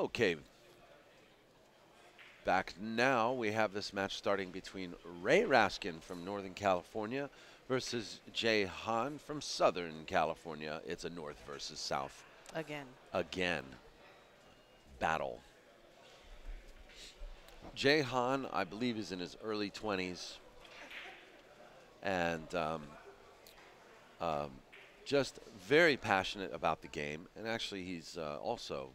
Okay. Back now, we have this match starting between Ray Raskin from Northern California versus Jay Han from Southern California. It's a North versus South. Again. Battle. Jay Han, I believe, is in his early 20s. And just very passionate about the game. And actually, he's also...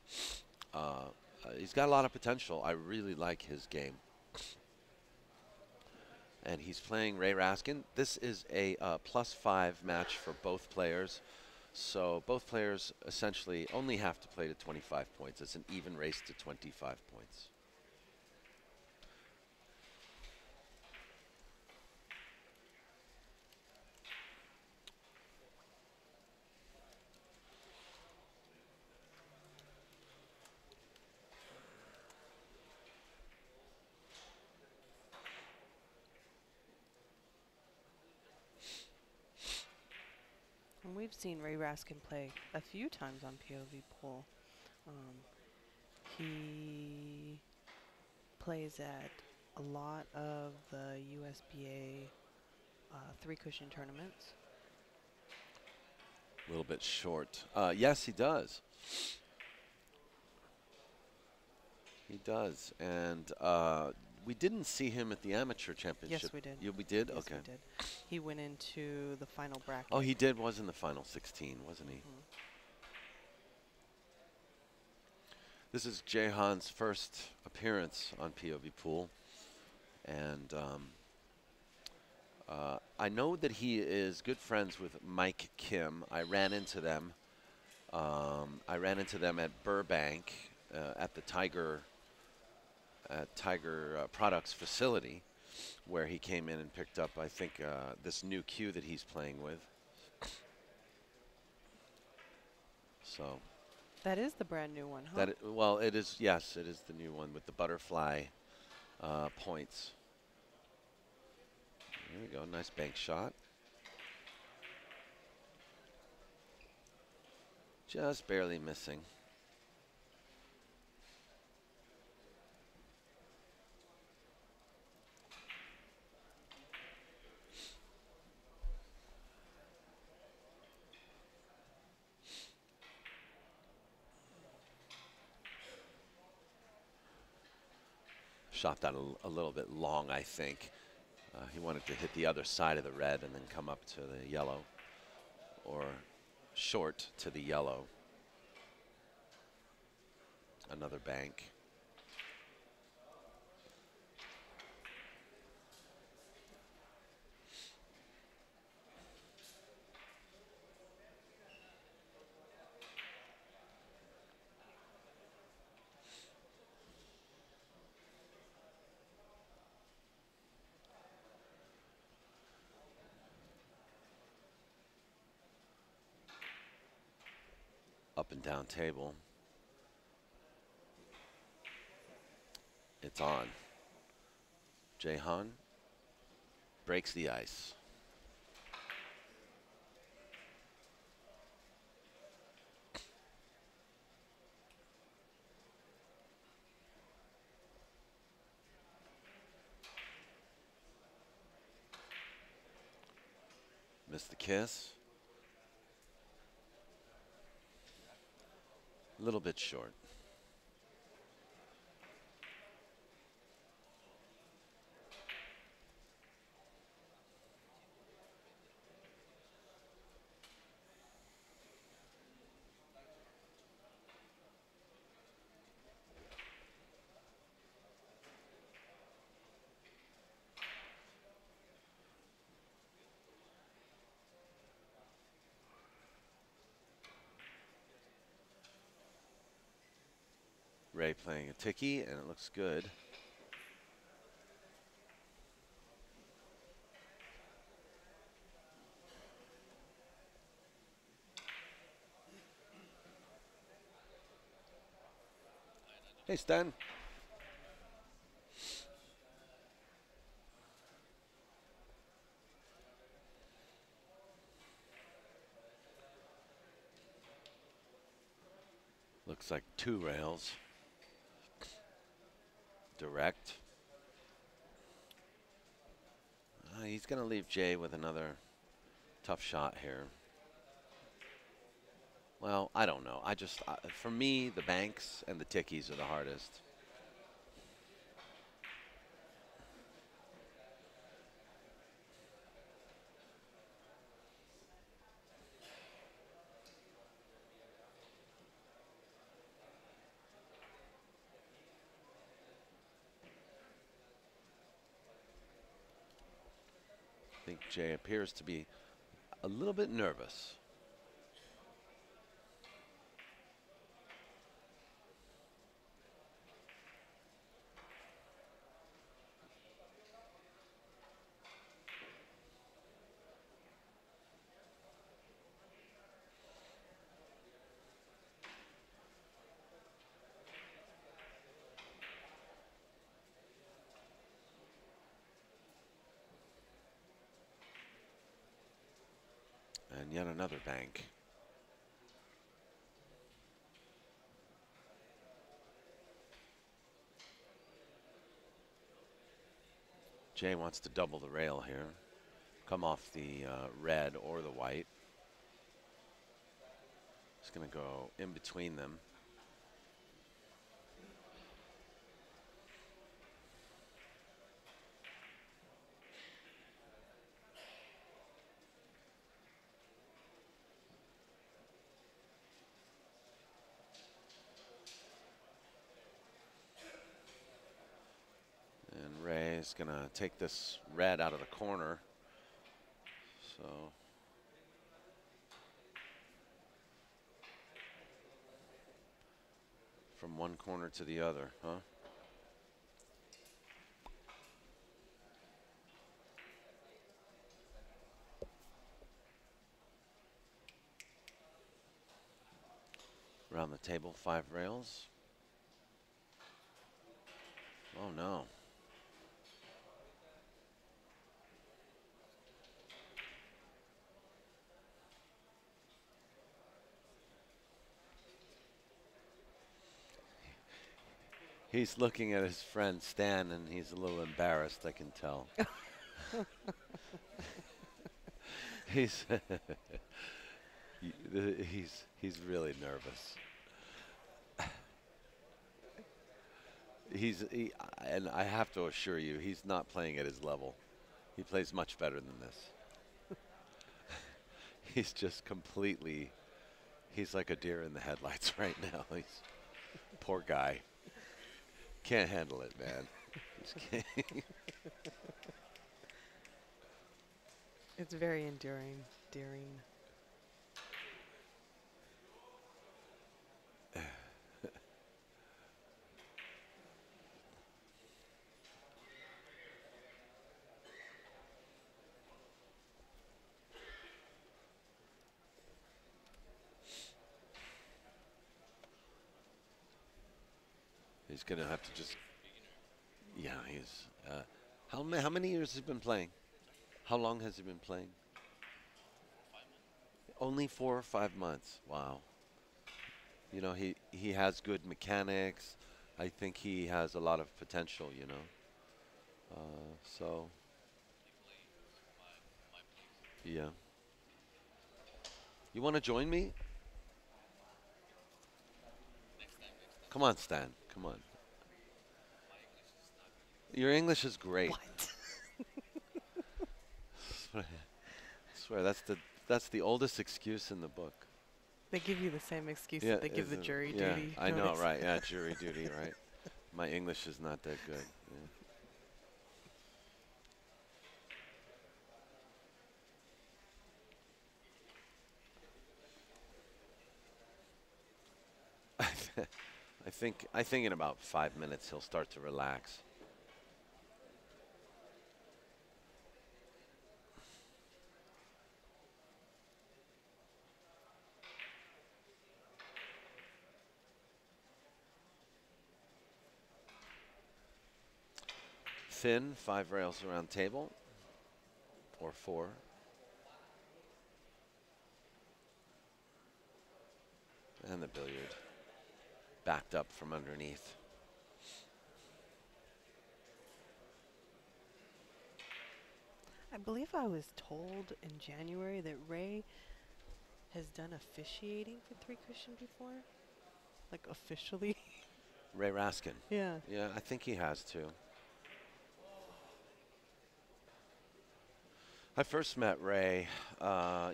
he's got a lot of potential. I really like his game. And he's playing Ray Raskin. This is a +5 match for both players. So both players essentially only have to play to 25 points. It's an even race to 25 points. And we've seen Ray Raskin play a few times on POVPOOL. He plays at a lot of the USBA 3-cushion tournaments. A little bit short. Yes, he does. He does. And we didn't see him at the amateur championship. Yes, we did. We did? Yes, okay. we did. He went into the final bracket. Oh, he did. Was in the final 16, wasn't he? Mm-hmm. This is Jay Han's first appearance on POVPOOL. And I know that he is good friends with Mike Kim. I ran into them. At Burbank at the Tiger Products facility, where he came in and picked up, I think, this new cue that he's playing with. So. That is the brand new one, huh? Well, it is. Yes, it is the new one with the butterfly points. There we go. Nice bank shot. Just barely missing. Shot that a little bit long, I think. He wanted to hit the other side of the red and then come up to the yellow, or short to the yellow. Another bank. Up and down table. It's on. Jay Han breaks the ice. Missed the kiss. A little bit short. Ray playing a ticky, and it looks good. Hey, Stan. Looks like 2 rails. Direct. He's going to leave Jay with another tough shot here. Well, I don't know. For me, the banks and the tickies are the hardest. I think Jay appears to be a little bit nervous. And yet another bank. Jay wants to double the rail here. Come off the red or the white. It's going to go in between them. And Raye is going to take this red out of the corner. So from one corner to the other, huh? Around the table, 5 rails. Oh no. He's looking at his friend Stan, and he's a little embarrassed, I can tell. he's he's really nervous. And I have to assure you, he's not playing at his level. He plays much better than this. He's just completely, he's like a deer in the headlights right now. He's poor guy. Can't handle it, man. It's very endearing. He's going to have to just, yeah, he's, how many years has he been playing? How long has he been playing? Only 4 or 5 months. Wow. You know, he has good mechanics. I think he has a lot of potential, you know. So, yeah. You want to join me? Come on, Stan. Come on. Your English is great. What? I swear that's the oldest excuse in the book. They give you the same excuse that they give the jury duty. I know, right? Yeah, jury duty, right? My English is not that good. Yeah. I think in about 5 minutes he'll start to relax. Thin, 5 rails around table, or 4. And the billiard backed up from underneath. I believe I was told in January that Raye has done officiating for three cushion before, like officially. Raye Raskin. Yeah. Yeah, I think he has too. I first met Raye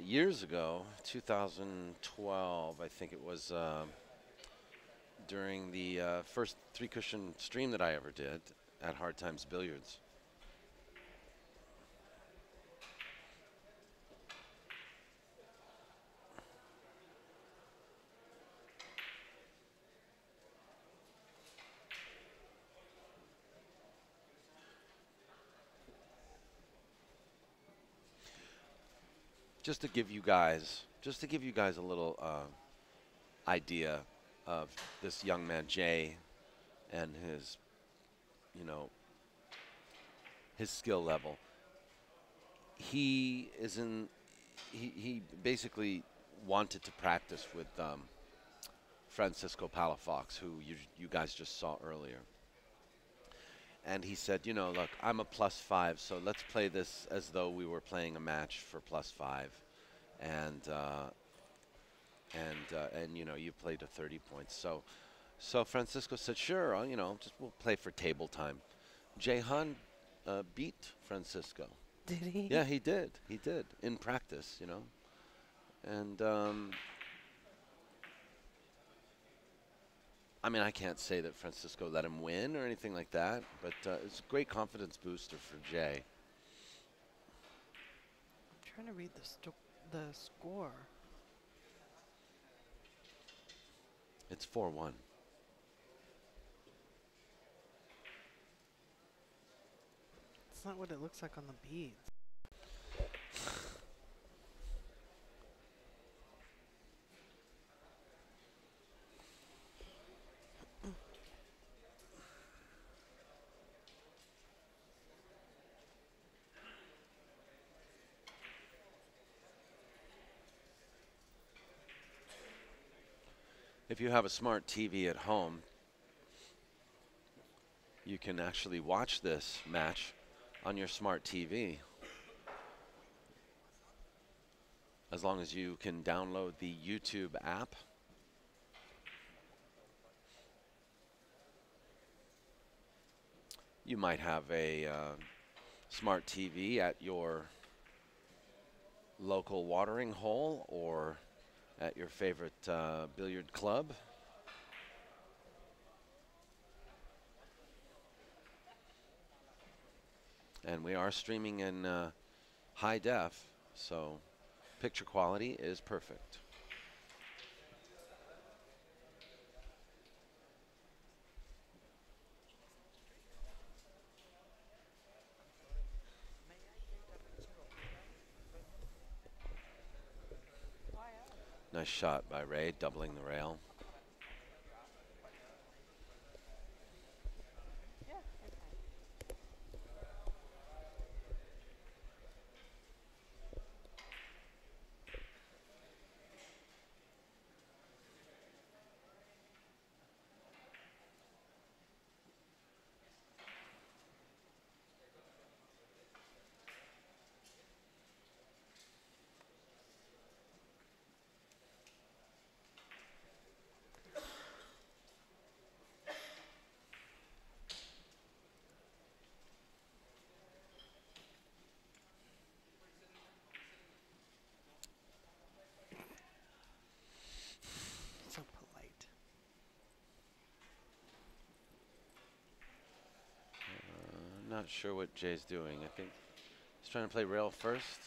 years ago, 2012, I think it was, during the first three cushion stream that I ever did at Hard Times Billiards. Just to give you guys a little idea of this young man Jay and his, you know, his skill level. He basically wanted to practice with Francisco Palafox, who you guys just saw earlier. And he said, you know, look, I'm a +5, so let's play this as though we were playing a match for +5. And you know, you played to 30 points. So Francisco said, sure, you know, just we'll play for table time. Jehan beat Francisco. Did he? Yeah, he did. He did in practice, you know. And I mean, I can't say that Francisco let him win or anything like that, but it's a great confidence booster for Jay. I'm trying to read the score. It's 4-1. It's not what it looks like on the beads. If you have a smart TV at home, you can actually watch this match on your smart TV. As long as you can download the YouTube app. You might have a smart TV at your local watering hole or at your favorite billiard club. And we are streaming in high def, so picture quality is perfect. Nice shot by Raye, doubling the rail. So polite. Not sure what Jay's doing. I think he's trying to play rail first.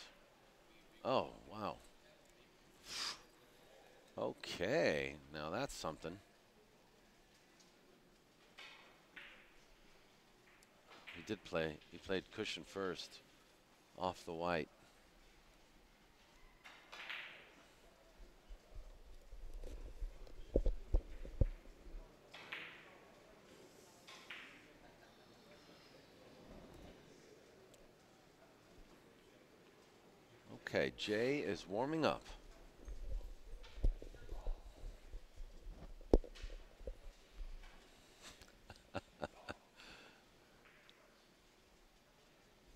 Oh, wow. Okay, now that's something. He played cushion first, off the white. Okay, Jay is warming up.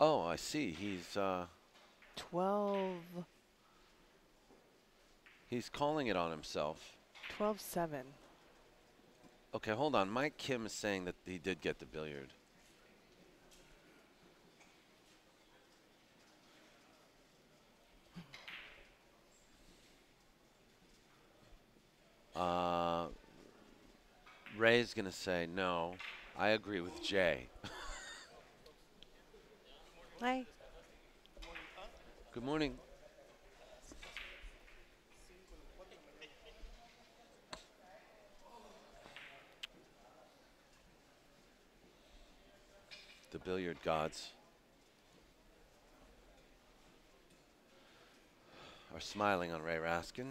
Oh, I see. He's 12. He's calling it on himself. 12-7. Okay, hold on. Mike Kim is saying that he did get the billiard. Ray's going to say, no, I agree with Jay. Hi. Good morning. The billiard gods are smiling on Ray Raskin.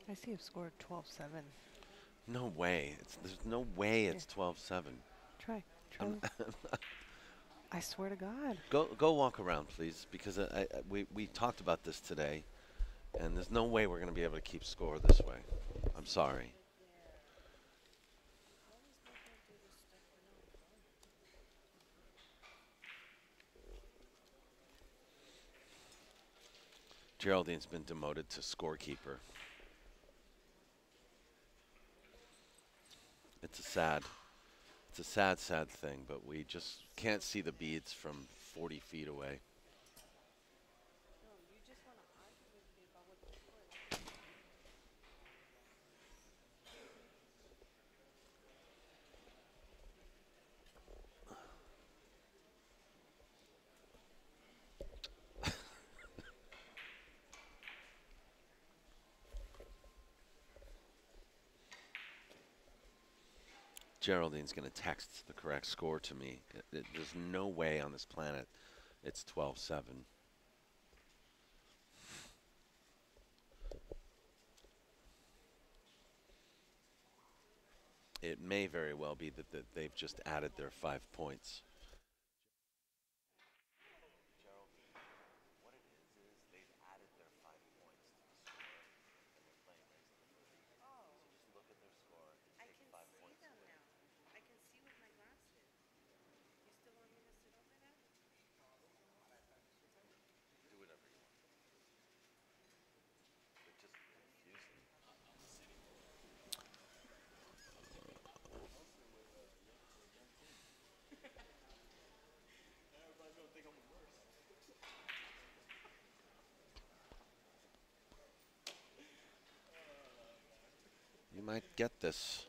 I see you've scored 12-7. No way. There's no way it's 12-7. Try. I swear to God. Go walk around, please, because we talked about this today, and there's no way we're going to be able to keep score this way. I'm sorry. Geraldine's been demoted to scorekeeper. It's a sad thing, but we just can't see the beads from 40 feet away. Geraldine's going to text the correct score to me. There's no way on this planet it's 12-7. It may very well be that they've just added their 5 points. You might get this.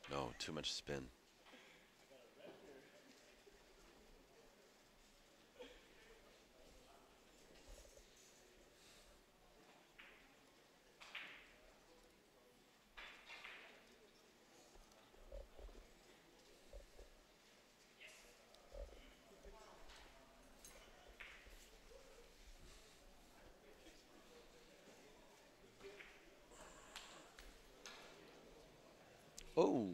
No, too much spin. Oh.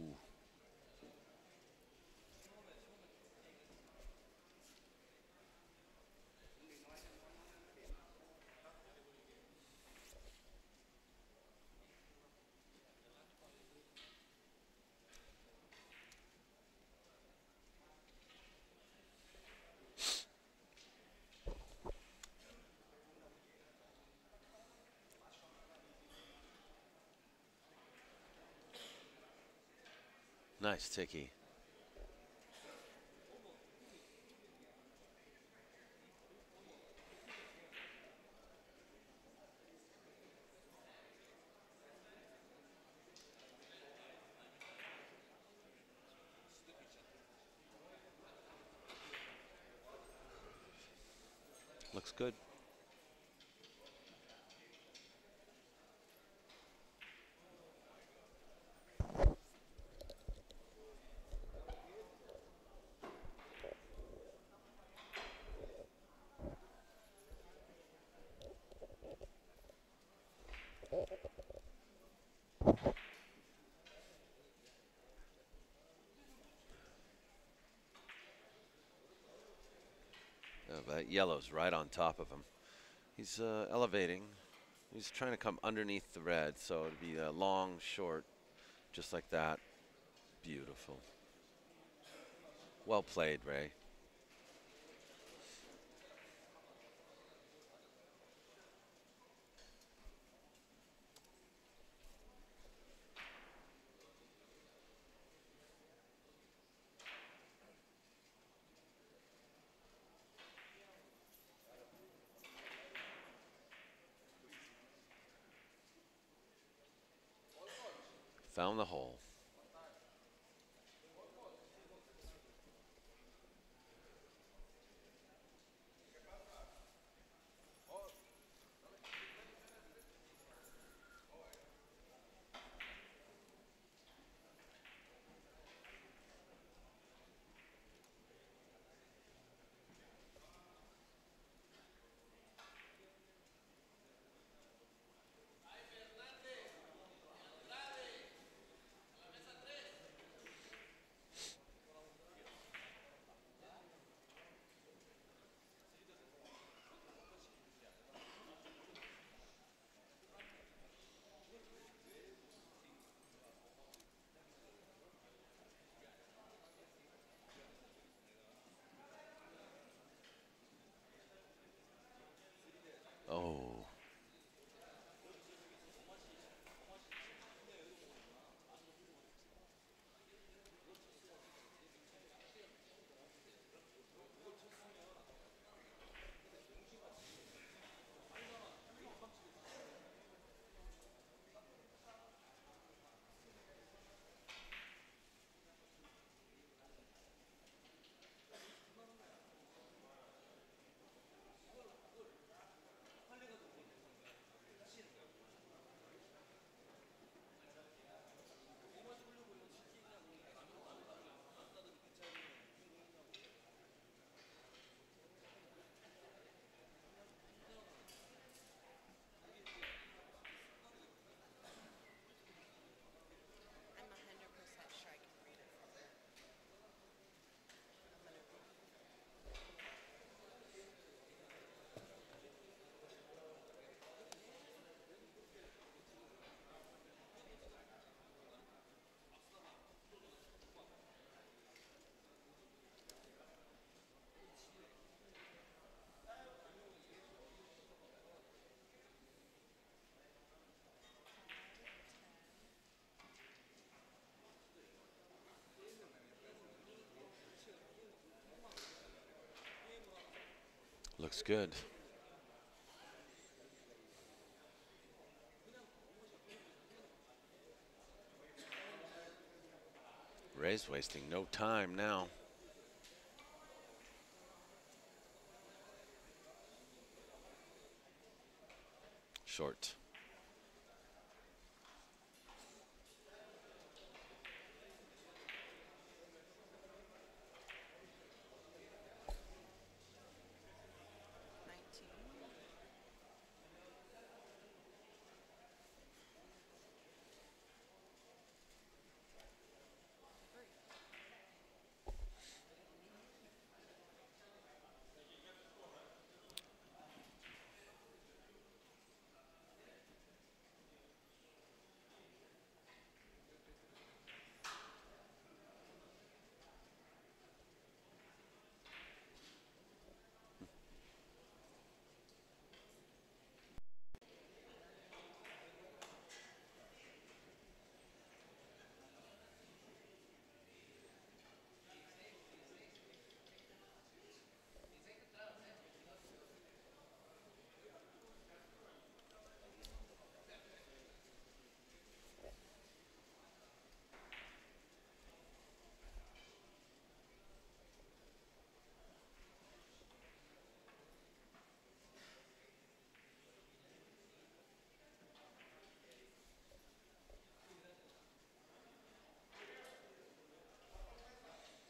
Nice ticky. Looks good. yellow's right on top of him. He's elevating. He's trying to come underneath the red, so it'd be a long, short, just like that. Beautiful. Well played, Ray. Found the hole. Oh. Looks good. Ray's wasting no time now. Short.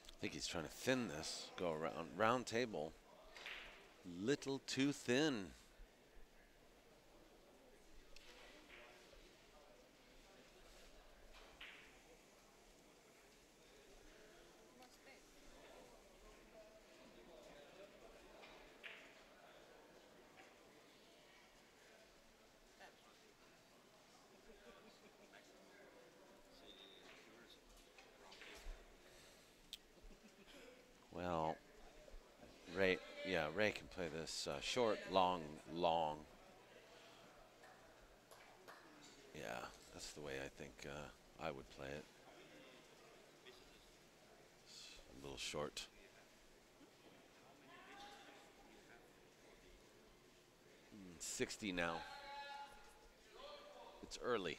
I think he's trying to thin this, go around, round table. Little too thin. Raye can play this short, long, long. Yeah, that's the way I think I would play it. It's a little short. 60 now. It's early.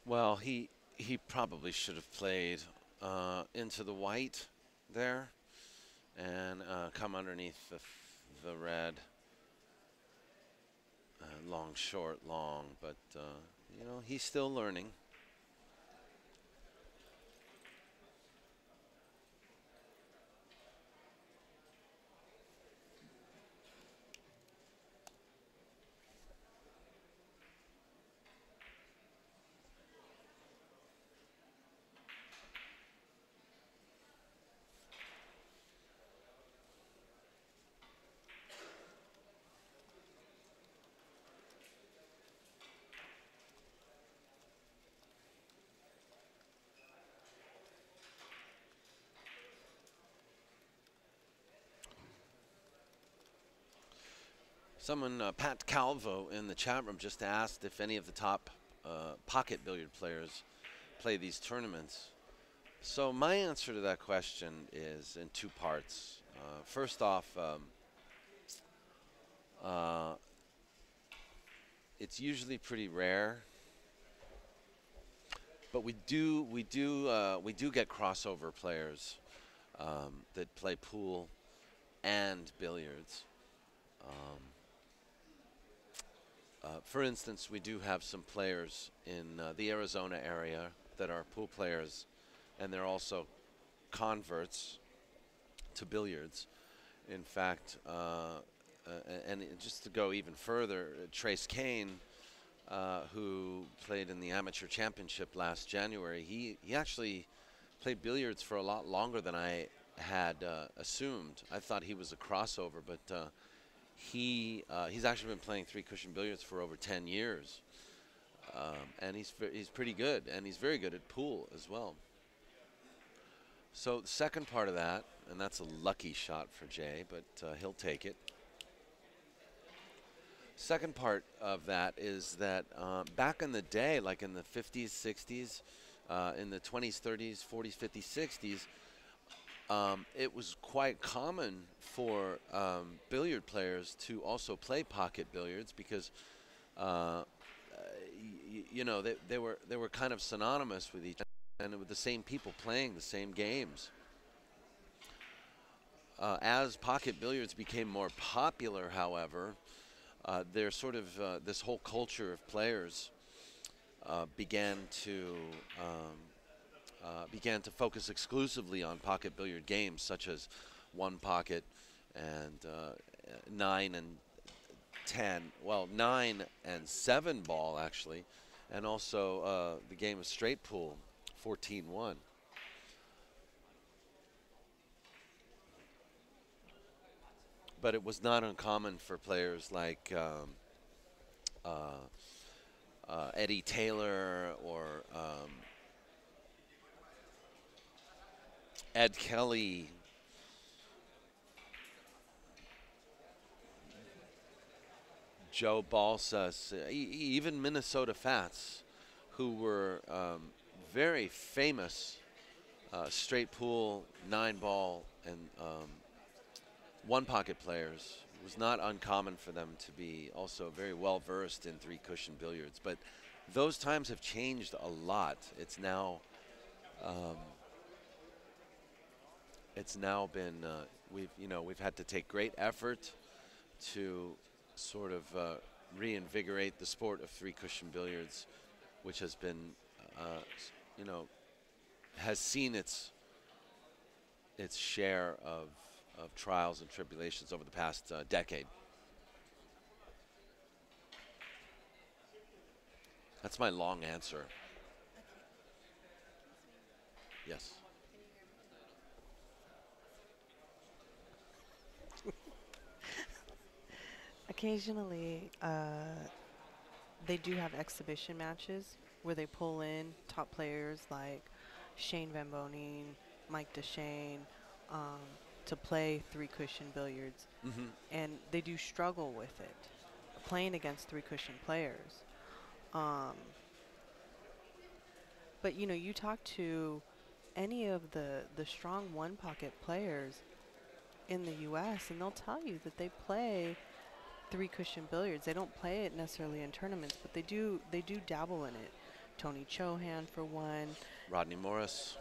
Well, he probably should have played into the white there and come underneath the red. Long, short, long, but you know, he's still learning. Someone, Pat Calvo in the chat room, just asked if any of the top pocket billiard players play these tournaments. So my answer to that question is in two parts. First off, it's usually pretty rare, but we do get crossover players that play pool and billiards. For instance, we do have some players in the Arizona area that are pool players, and they're also converts to billiards. In fact, and just to go even further, Trace Kane, who played in the amateur championship last January, he actually played billiards for a lot longer than I had assumed. I thought he was a crossover, but he's actually been playing three cushion billiards for over 10 years, and he's pretty good, and he's very good at pool as well. So the second part of that, and that's a lucky shot for Jay, but he'll take it. Second part of that is that back in the day, like in the 50s, 60s, in the 20s, 30s, 40s, 50s, 60s, it was quite common for billiard players to also play pocket billiards because, you know, they were kind of synonymous with each other, and with the same people playing the same games. as pocket billiards became more popular, however, there's sort of this whole culture of players began to focus exclusively on pocket billiard games, such as one pocket and 9 and 10, well, 9 and 7 ball actually, and also the game of straight pool, 14-1. But it was not uncommon for players like Eddie Taylor or Ed Kelly, Joe Balsas, even Minnesota Fats, who were very famous straight pool, 9-ball, and one pocket players. It was not uncommon for them to be also very well versed in 3-cushion billiards. But those times have changed a lot. It's now been we've had to take great effort to sort of reinvigorate the sport of 3-cushion billiards, which has been has seen its share of trials and tribulations over the past decade. That's my long answer. Yes. Occasionally, they do have exhibition matches where they pull in top players like Shane Van Boening, Mike DeShane, to play 3-cushion billiards. Mm-hmm. And they do struggle with it, playing against 3-cushion players. But you talk to any of the strong one-pocket players in the U.S. and they'll tell you that they play 3-cushion billiards. They don't play it necessarily in tournaments, but they do dabble in it. Tony Chohan for one. Rodney Morris.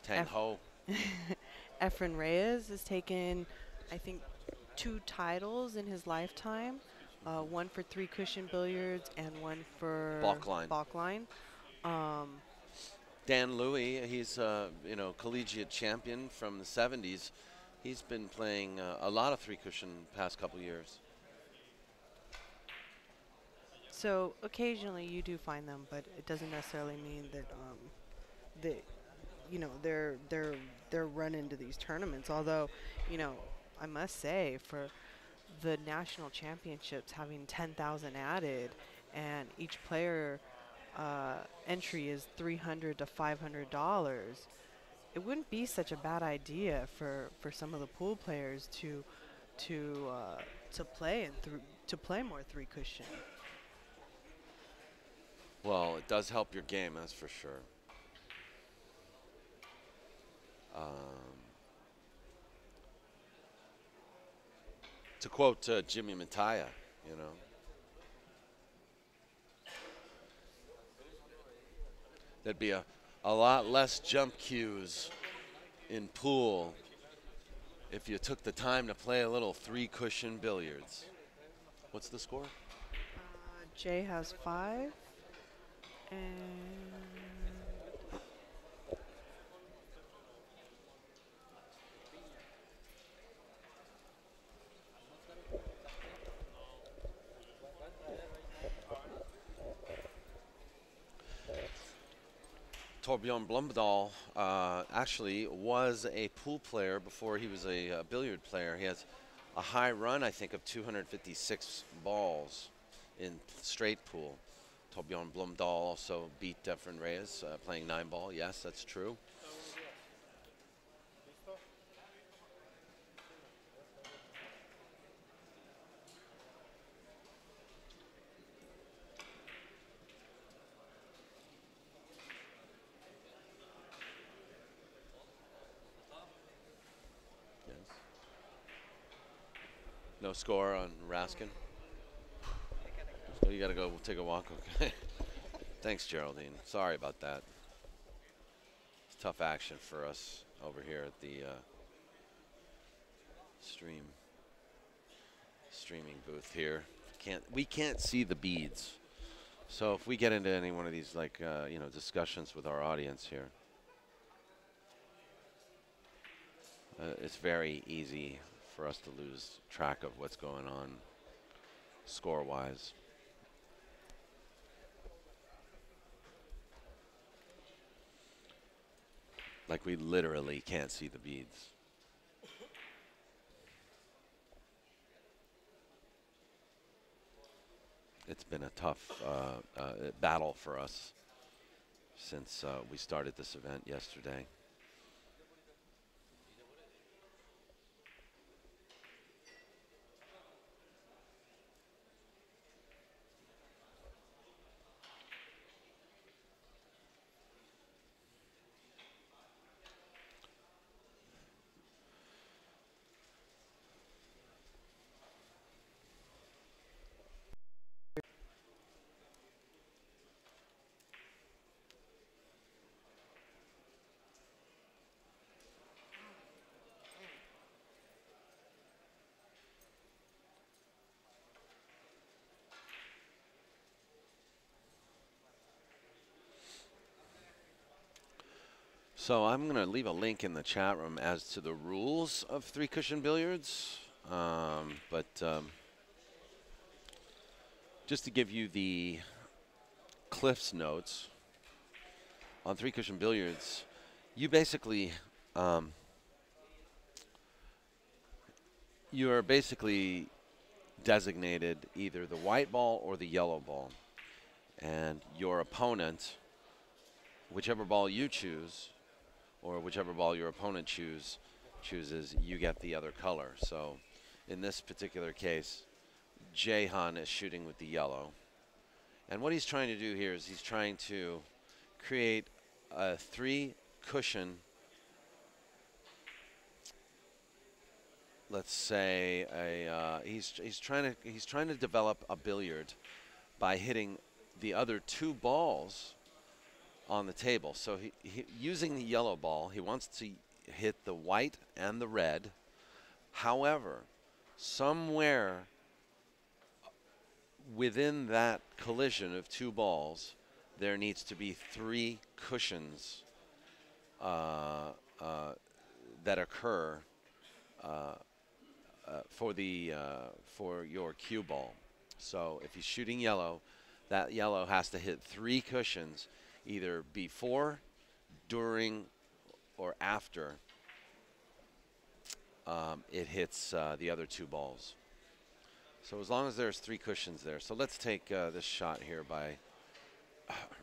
Tang Ho. Efren Reyes has taken, I think, 2 titles in his lifetime. One for 3-cushion billiards and one for Balkline. Dan Louie, he's collegiate champion from the 70s. He's been playing a lot of 3-cushion past couple years. So occasionally you do find them, but it doesn't necessarily mean that they're run into these tournaments. Although, I must say, for the national championships having 10,000 added, and each player entry is $300 to $500, it wouldn't be such a bad idea for some of the pool players to play more 3-cushion. Well, it does help your game, that's for sure. To quote Jimmy Mattia, there'd be a lot less jump cues in pool if you took the time to play a little 3-cushion billiards. What's the score? Jay has 5. And Torbjorn Blomdahl actually was a pool player before he was a billiard player. He has a high run, I think, of 256 balls in straight pool. Torbjorn Blomdahl also beat Efren Reyes playing 9-ball. Yes, that's true. Yes. No score on Raskin. So you got to go take a walk, okay? Thanks, Geraldine. Sorry about that. It's tough action for us over here at the streaming booth here. We can't see the beads. So if we get into any one of these, like, discussions with our audience here, it's very easy for us to lose track of what's going on score-wise. Like, we literally can't see the beads. It's been a tough battle for us since we started this event yesterday. So I'm going to leave a link in the chat room as to the rules of three-cushion billiards. Just to give you the Cliff's notes on three-cushion billiards, you basically you are basically designated either the white ball or the yellow ball, and your opponent, whichever ball you choose, or whichever ball your opponent chooses, you get the other color. So in this particular case, Jahan is shooting with the yellow. And what he's trying to do here is he's trying to create a three-cushion, let's say he's trying to develop a billiard by hitting the other two balls on the table. So he using the yellow ball, he wants to hit the white and the red. However, somewhere within that collision of two balls, there needs to be three cushions that occur for your cue ball. So if he's shooting yellow, that yellow has to hit three cushions, either before, during, or after it hits the other two balls. So as long as there's three cushions there. So let's take this shot here by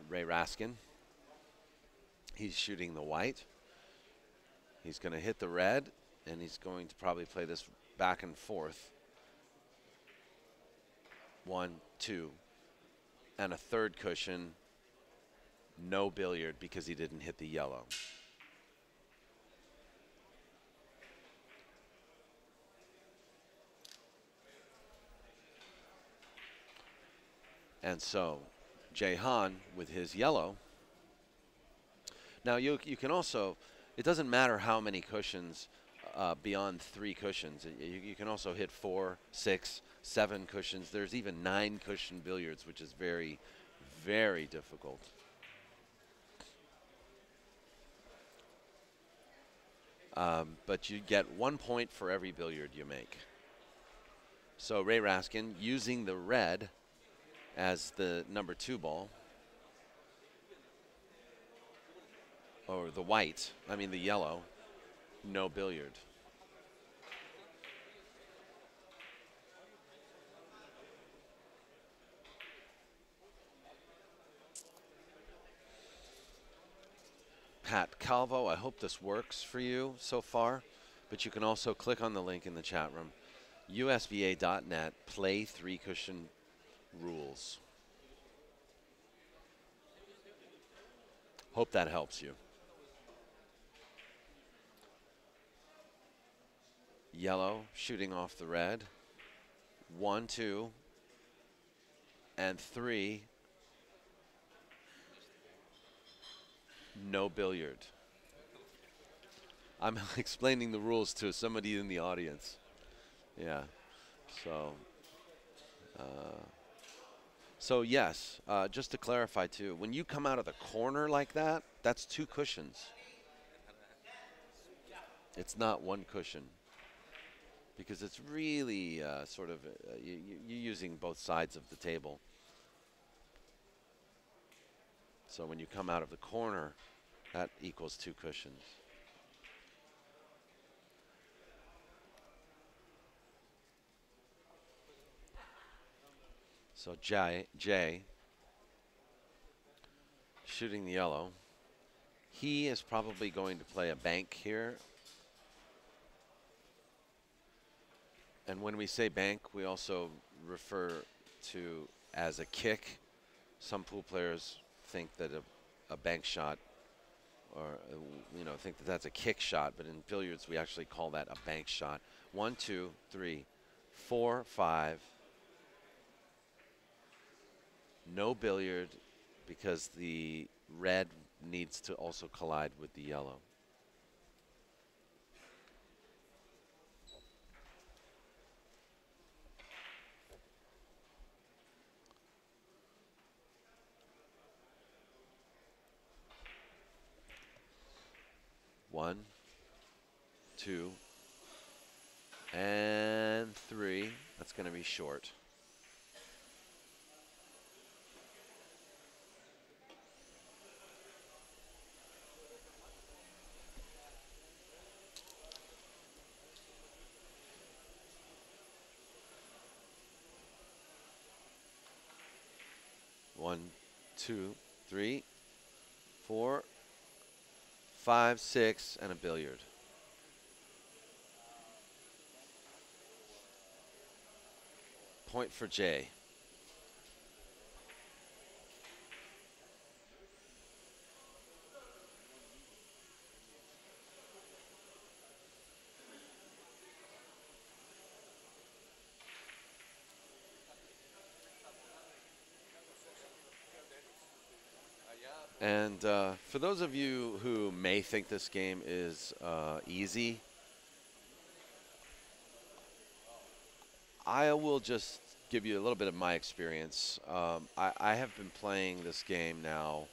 Raye Raskin. He's shooting the white. He's going to hit the red, and he's going to probably play this back and forth. 1, 2, and a third cushion. No billiard because he didn't hit the yellow. And so Jahan with his yellow. Now you can also, it doesn't matter how many cushions beyond three cushions. You can also hit 4, 6, 7 cushions. There's even 9 cushion billiards, which is very, very difficult. But you get 1 point for every billiard you make. So Raye Raskin using the red as the number 2 ball, or the white, I mean the yellow, no billiard. Pat Calvo, I hope this works for you so far, but you can also click on the link in the chat room, usba.net, play 3-cushion rules. Hope that helps you. Yellow shooting off the red. 1, 2, and 3. No billiard. I'm explaining the rules to somebody in the audience. Yeah. So, so yes, just to clarify too, when you come out of the corner like that, that's 2 cushions. It's not 1 cushion because it's really sort of you're using both sides of the table. So when you come out of the corner, that equals 2 cushions. So Jay shooting the yellow. He is probably going to play a bank here. And when we say bank, we also refer to as a kick. Some pool players think that a bank shot, or think that that's a kick shot, but in billiards we actually call that a bank shot. 1, 2, 3, 4, 5. No billiard because the red needs to also collide with the yellow. One, 2, and 3. That's going to be short. One, 2, 3, 4, 5, 6, and a billiard. Point for Jay. And for those of you who may think this game is easy, I will just give you a little bit of my experience. I have been playing this game now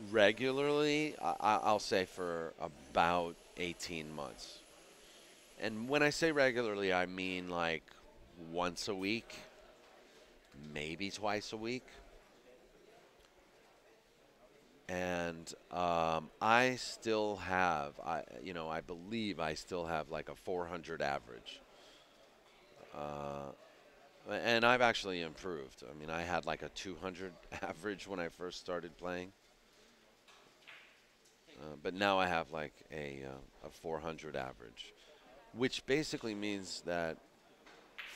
regularly, I'll say for about 18 months. And when I say regularly, I mean like once a week, maybe twice a week. And I still have, I believe I still have like a 400 average. And I've actually improved. I mean, I had like a 200 average when I first started playing. But now I have like a 400 average, which basically means that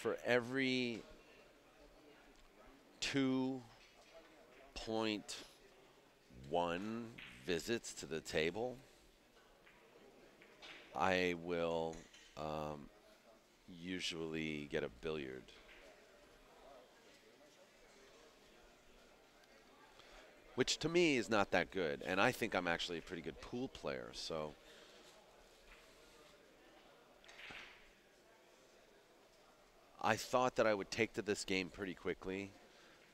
for every 2.1 visits to the table, I will usually get a billiard. Which to me is not that good, and I think I'm actually a pretty good pool player, so I thought that I would take to this game pretty quickly,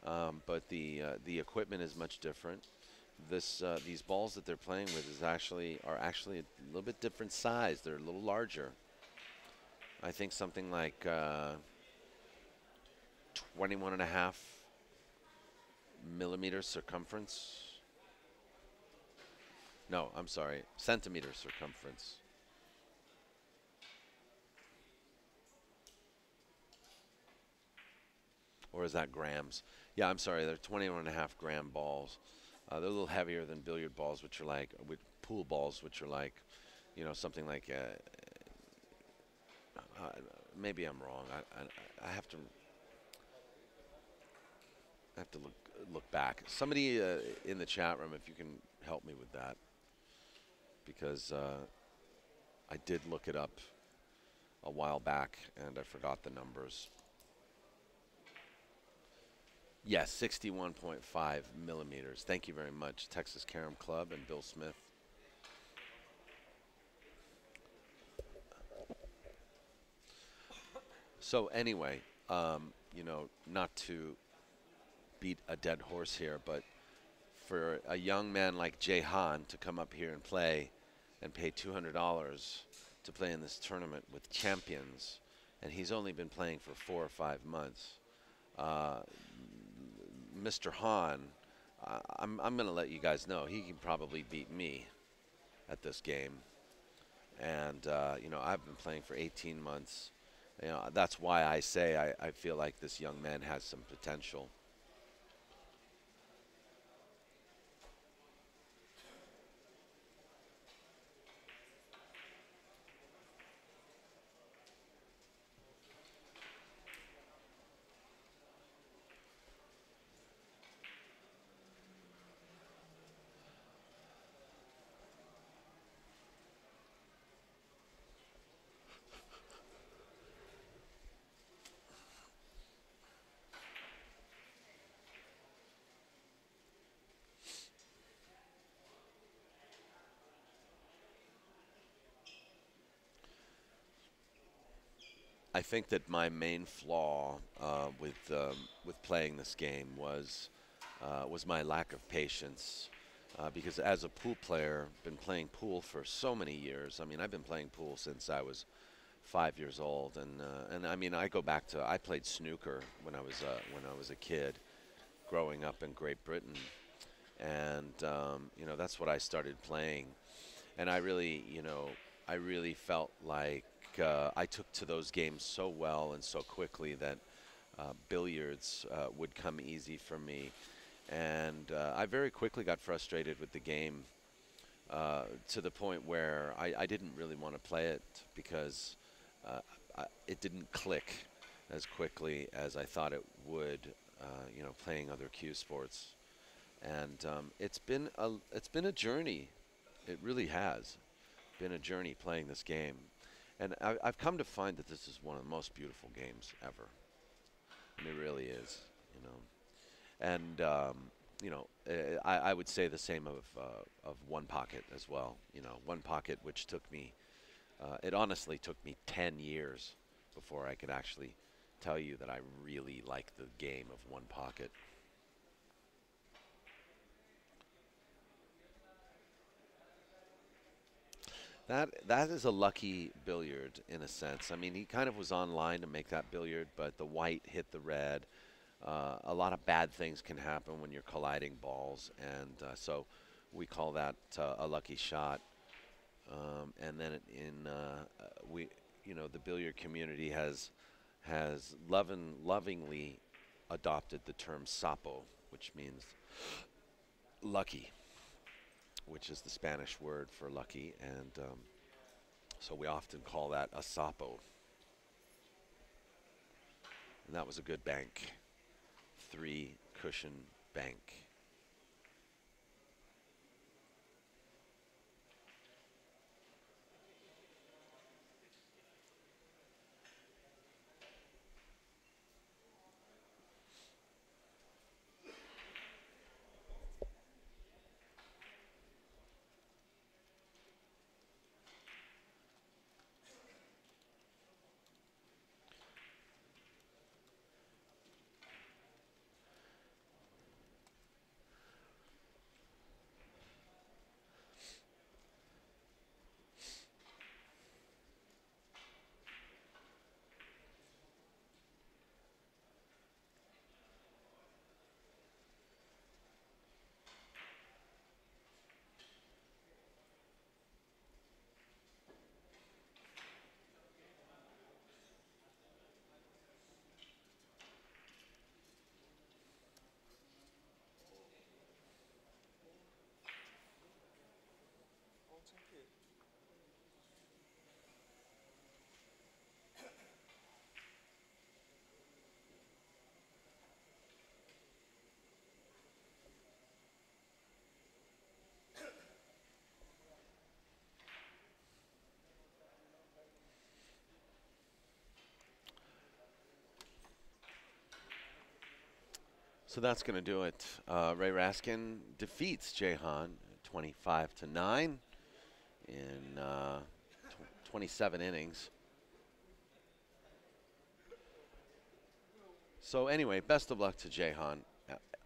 but the equipment is much different. These balls that they're playing with are actually a little bit different size. They're a little larger. I think something like 21.5 millimeter circumference. No, I'm sorry, centimeter circumference. Or is that grams? Yeah, I'm sorry, they're 21.5 gram balls. They're a little heavier than billiard balls, which are like, with pool balls, which are like, something like, maybe I'm wrong. I have to look back. Somebody in the chat room, if you can help me with that, because I did look it up a while back and I forgot the numbers. Yes, 61.5 millimeters. Thank you very much, Texas Carom Club and Bill Smith. So anyway, you know, not to beat a dead horse here, but for a young man like Jay Han to come up here and play and pay $200 to play in this tournament with champions, and he's only been playing for 4 or 5 months. Uh, Mr. Han, I'm going to let you guys know he can probably beat me at this game. And, you know, I've been playing for 18 months. You know, that's why I say I feel like this young man has some potential. I think that my main flaw with playing this game was my lack of patience. Because as a pool player, been playing pool for so many years. I mean, I've been playing pool since I was 5 years old, and I mean, I go back to I played snooker when I was a kid, growing up in Great Britain, and you know, that's what I started playing, and I really, you know, I really felt like I took to those games so well and so quickly that billiards would come easy for me. And I very quickly got frustrated with the game to the point where I didn't really want to play it because it didn't click as quickly as I thought it would, you know, playing other cue sports. And it's been a journey. It really has been a journey playing this game. And I've come to find that this is one of the most beautiful games ever. And it really is, you know. And you know, I would say the same of One Pocket as well. You know, One Pocket, which took me, it honestly took me 10 years before I could actually tell you that I really like the game of One Pocket. That is a lucky billiard in a sense. I mean, he kind of was online to make that billiard, but the white hit the red. A lot of bad things can happen when you're colliding balls, and so we call that a lucky shot. And then we, you know, the billiard community has lovingly adopted the term sapo, which means lucky, which is the Spanish word for lucky, and so we often call that a sapo. And that was a good bank, 3 cushion bank. So that's going to do it. Ray Raskin defeats Jahan 25-9 in 27 innings. So anyway, best of luck to Jehan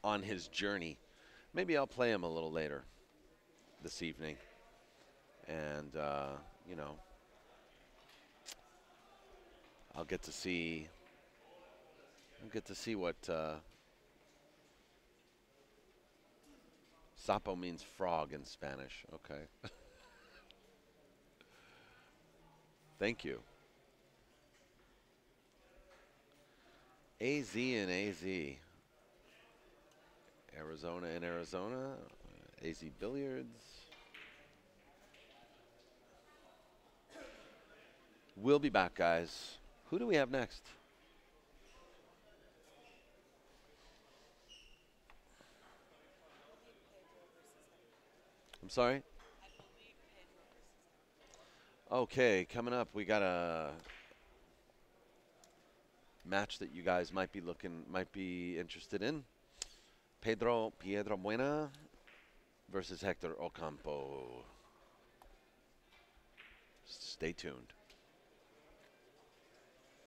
on his journey. Maybe I'll play him a little later this evening. And, you know, I'll get to see what sapo means frog in Spanish. Okay. Thank you. AZ and AZ. Arizona and Arizona. AZ Billiards. We'll be back, guys. Who do we have next? I'm sorry? Okay, coming up, we got a match that you guys might be interested in. Pedro Buena versus Hector Ocampo. Stay tuned.